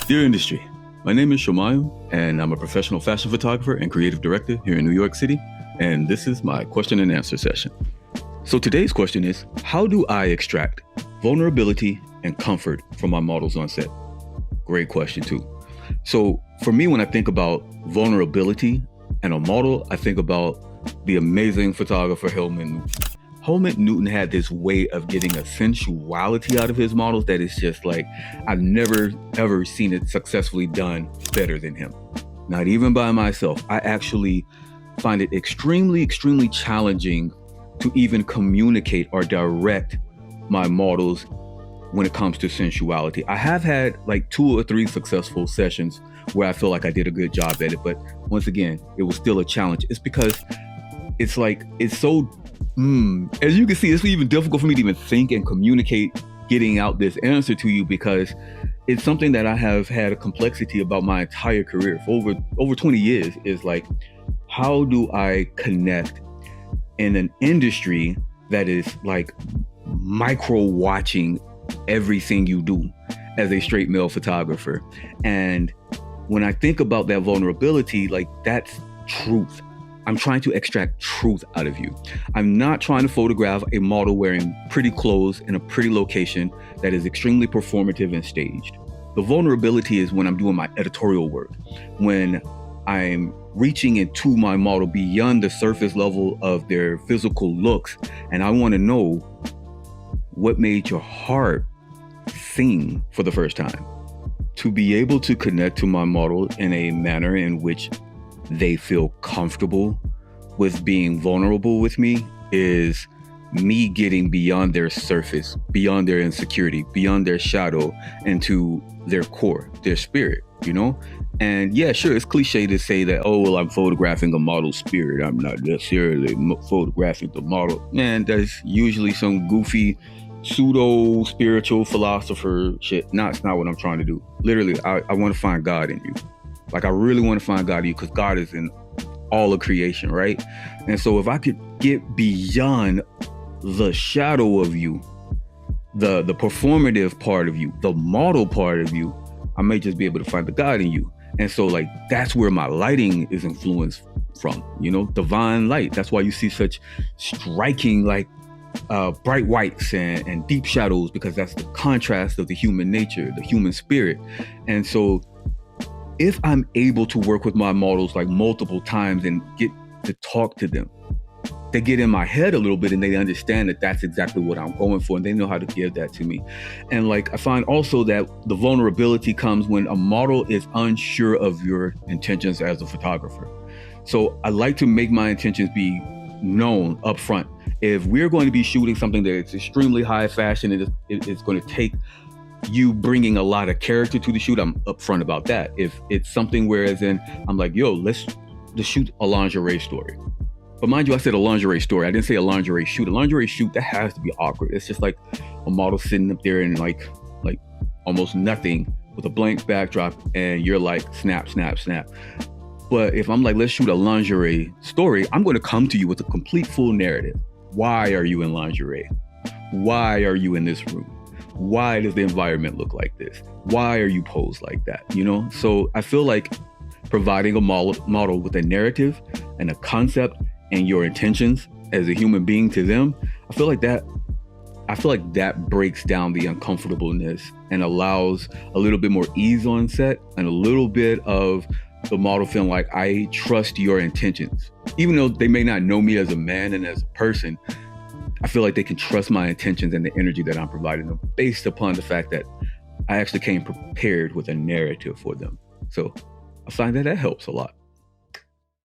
Dear industry, my name is SHAMAYIM, and I'm a professional fashion photographer and creative director here in New York City, and this is my question and answer session. So today's question is, how do I extract vulnerability and comfort from my models on set? Great question too. So for me, when I think about vulnerability and a model, I think about the amazing photographer Helmut Newton. Helmut Newton had this way of getting a sensuality out of his models that is just like, I've never ever seen it successfully done better than him. Not even by myself. I actually find it extremely challenging to even communicate or direct my models when it comes to sensuality. I have had like 2 or 3 successful sessions where I feel like I did a good job at it, but once again, it was still a challenge. It's because it's like, it's so, as you can see, it's even difficult for me to even think and communicate getting out this answer to you, because it's something that I have had a complexity about my entire career for over 20 years, is like, how do I connect in an industry that is like micro watching everything you do as a straight male photographer? And when I think about that vulnerability, like, that's truth. I'm trying to extract truth out of you. I'm not trying to photograph a model wearing pretty clothes in a pretty location that is extremely performative and staged. The vulnerability is when I'm doing my editorial work, when I'm reaching into my model beyond the surface level of their physical looks, and I want to know what made your heart sing for the first time. To be able to connect to my model in a manner in which they feel comfortable with being vulnerable with me is me getting beyond their surface, beyond their insecurity, beyond their shadow, into their core, their spirit, you know? And yeah, sure, it's cliche to say that, oh, well, I'm photographing a model's spirit. I'm not necessarily photographing the model. Man, that's usually some goofy pseudo spiritual philosopher shit. No, it's not what I'm trying to do. Literally, I want to find God in you. Like, I really want to find God in you, because God is in all of creation, right? And so if I could get beyond the shadow of you, the performative part of you, the model part of you, I may just be able to find the God in you. And so, like, that's where my lighting is influenced from, you know, divine light. That's why you see such striking, like, bright whites and deep shadows, because that's the contrast of the human nature, the human spirit. And so if I'm able to work with my models like multiple times and get to talk to them, they get in my head a little bit and they understand that that's exactly what I'm going for, and they know how to give that to me. And like, I find also that the vulnerability comes when a model is unsure of your intentions as a photographer. So I like to make my intentions be known up front. If we're going to be shooting something that is extremely high fashion, it's going to take you bringing a lot of character to the shoot, I'm upfront about that. If it's something whereas in I'm like, yo, let's shoot a lingerie story. But mind you, I said a lingerie story. I didn't say a lingerie shoot. A lingerie shoot, that has to be awkward. It's just like a model sitting up there in like almost nothing with a blank backdrop, and you're like, snap. But if I'm like, let's shoot a lingerie story, I'm going to come to you with a complete full narrative. Why are you in lingerie? Why are you in this room? Why does the environment look like this? Why are you posed like that? You know? So I feel like providing a model with a narrative and a concept and your intentions as a human being to them, I feel like that breaks down the uncomfortableness and allows a little bit more ease on set, and a little bit of the model feeling like, I trust your intentions. Even though they may not know me as a man and as a person, I feel like they can trust my intentions and the energy that I'm providing them, based upon the fact that I actually came prepared with a narrative for them. So I find that helps a lot.